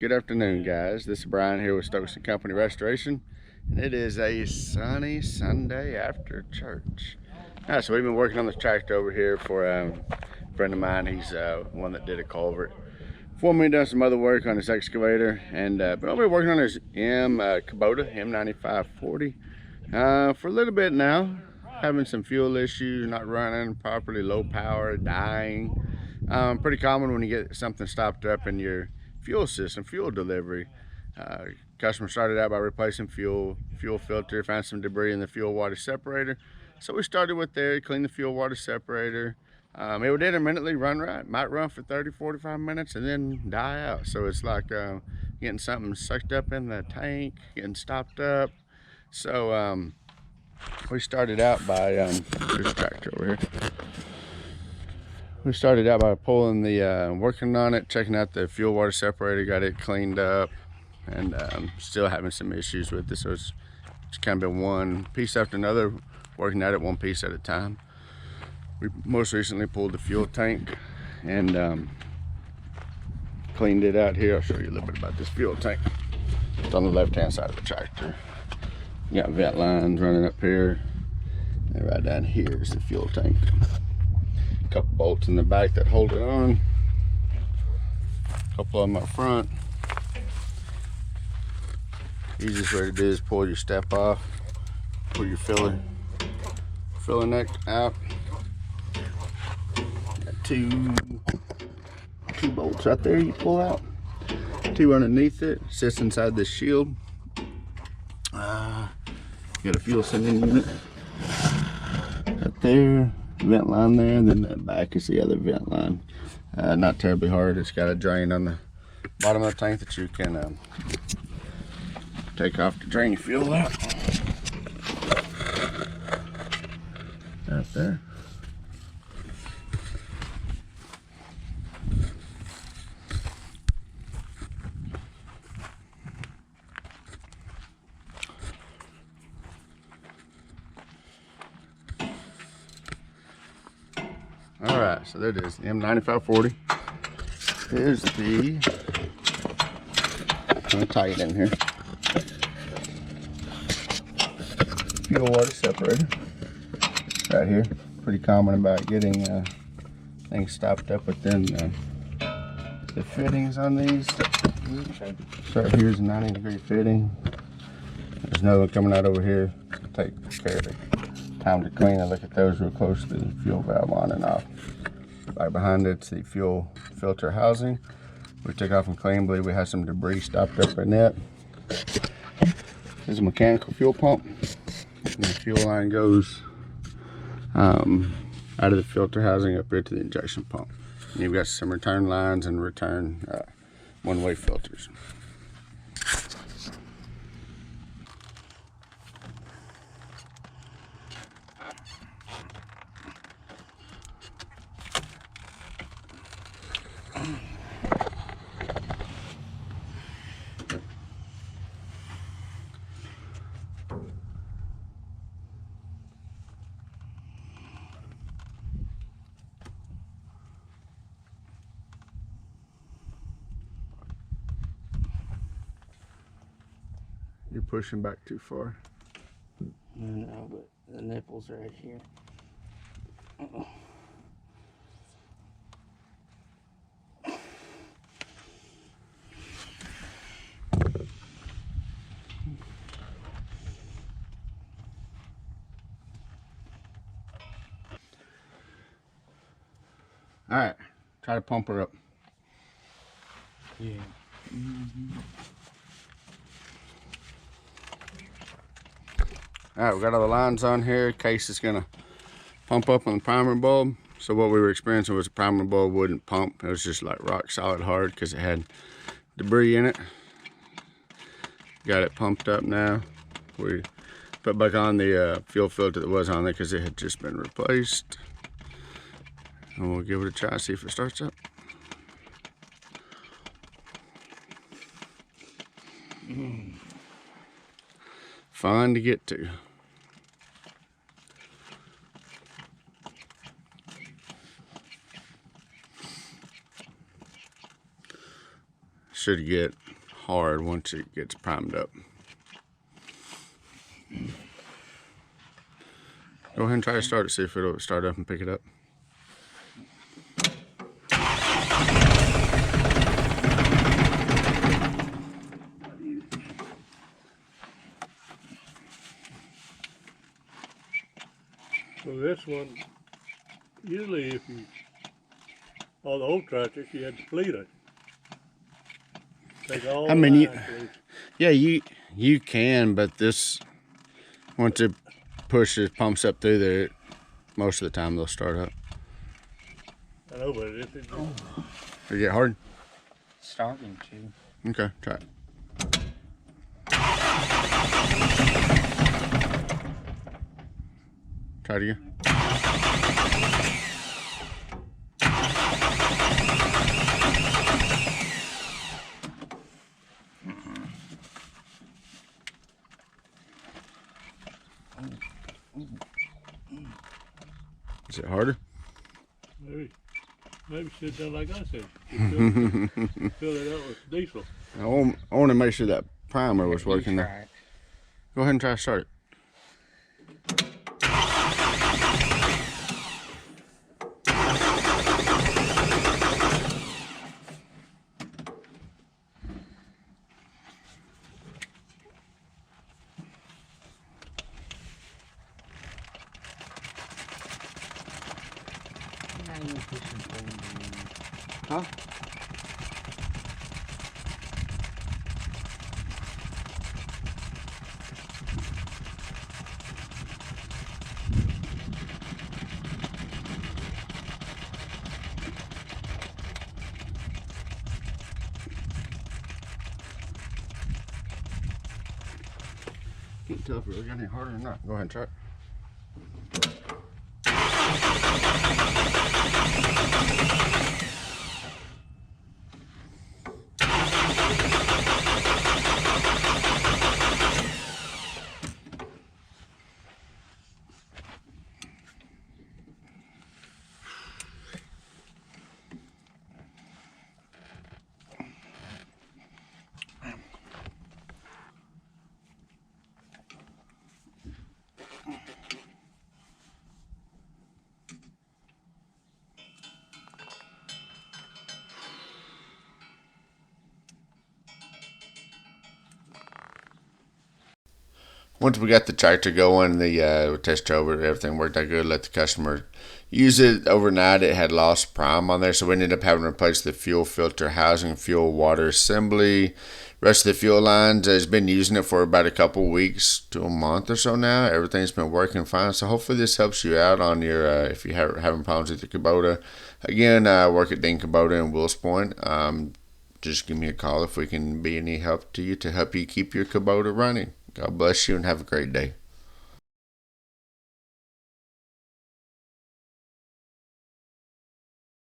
Good afternoon, guys. This is Brian here with Stokes & Company Restoration, and it is a sunny Sunday after church. So we've been working on this tractor over here for a friend of mine. He's one that did a culvert for me, done some other work on his excavator, and been over here working on his Kubota M9540 for a little bit now. Having some fuel issues, not running properly, low power, dying. Pretty common when you get something stopped up in your fuel system, fuel delivery. Customer started out by replacing fuel filter, found some debris in the fuel water separator. So we started with there, clean the fuel water separator. It would intermittently run right, might run for 30-45 minutes and then die out. So it's like getting something sucked up in the tank, getting stopped up. So we started out by, there's a tractor over here. We started out by pulling the, working on it, checking out the fuel water separator, got it cleaned up, and still having some issues with it. So it's kind of been one piece after another, working at it one piece at a time. We most recently pulled the fuel tank and cleaned it out here. I'll show you a little bit about this fuel tank. It's on the left-hand side of the tractor. You got vent lines running up here, and right down here is the fuel tank. Couple bolts in the back that hold it on, a couple of them up front. Easiest way to do is pull your step off, pull your filler neck out. Got two bolts right there you pull out, two underneath it, sits inside this shield. Got a fuel sending unit right there, vent line there, and then the back is the other vent line. Not terribly hard. It's got a drain on the bottom of the tank that you can take off to drain your fuel out. Right there. Alright, so there it is, the M9540. Here's the, I'm going to tie it in here, fuel water separator, right here. Pretty common about getting things stopped up within the fittings on these. So right here's a 90-degree fitting. There's another one coming out over here. Take care of it. Time to clean and look at those real close to the fuel valve on and off. Right behind it's the fuel filter housing. We took off and cleaned. Believe we had some debris stopped up in it. This is a mechanical fuel pump. And the fuel line goes out of the filter housing up here to the injection pump. And you've got some return lines and return one-way filters. You're pushing back too far. No, but the nipple's right here. All right, try to pump her up. Yeah. All right, we got all the lines on here. Case is gonna pump up on the primer bulb. So what we were experiencing was the primer bulb wouldn't pump. It was just like rock solid hard because it had debris in it. Got it pumped up now. We put back on the fuel filter that was on there because it had just been replaced. And we'll give it a try, see if it starts up. Fun to get to. Should get hard once it gets primed up. Go ahead and try to start it, see if it'll start up and pick it up. So this one, usually if you, on the old tractors, you had to fleet it. Take all I mean, the lines loose. yeah, you can, but this, once it pushes, pumps up through there, most of the time they'll start up. I know, but if it, They get hard? Starting to. Okay, try it. Try it again. Is it harder? maybe sit down like I said. Fill it up with diesel. I want to make sure that primer was working Try there. it. Go ahead and try to start it. Huh? Can't tell if it really got any harder or not. Go ahead and try it. Once we got the tractor going, the test drove it, everything worked out good. Let the customer use it overnight. It had lost prime on there, so we ended up having to replace the fuel filter housing, fuel water assembly. Rest of the fuel lines has been using it for about a couple weeks to a month or so now. Everything's been working fine, so hopefully this helps you out on your if you have having problems with your Kubota. Again, I work at Dean Kubota in Wills Point. Just give me a call if we can be any help to you to help you keep your Kubota running. God bless you and have a great day.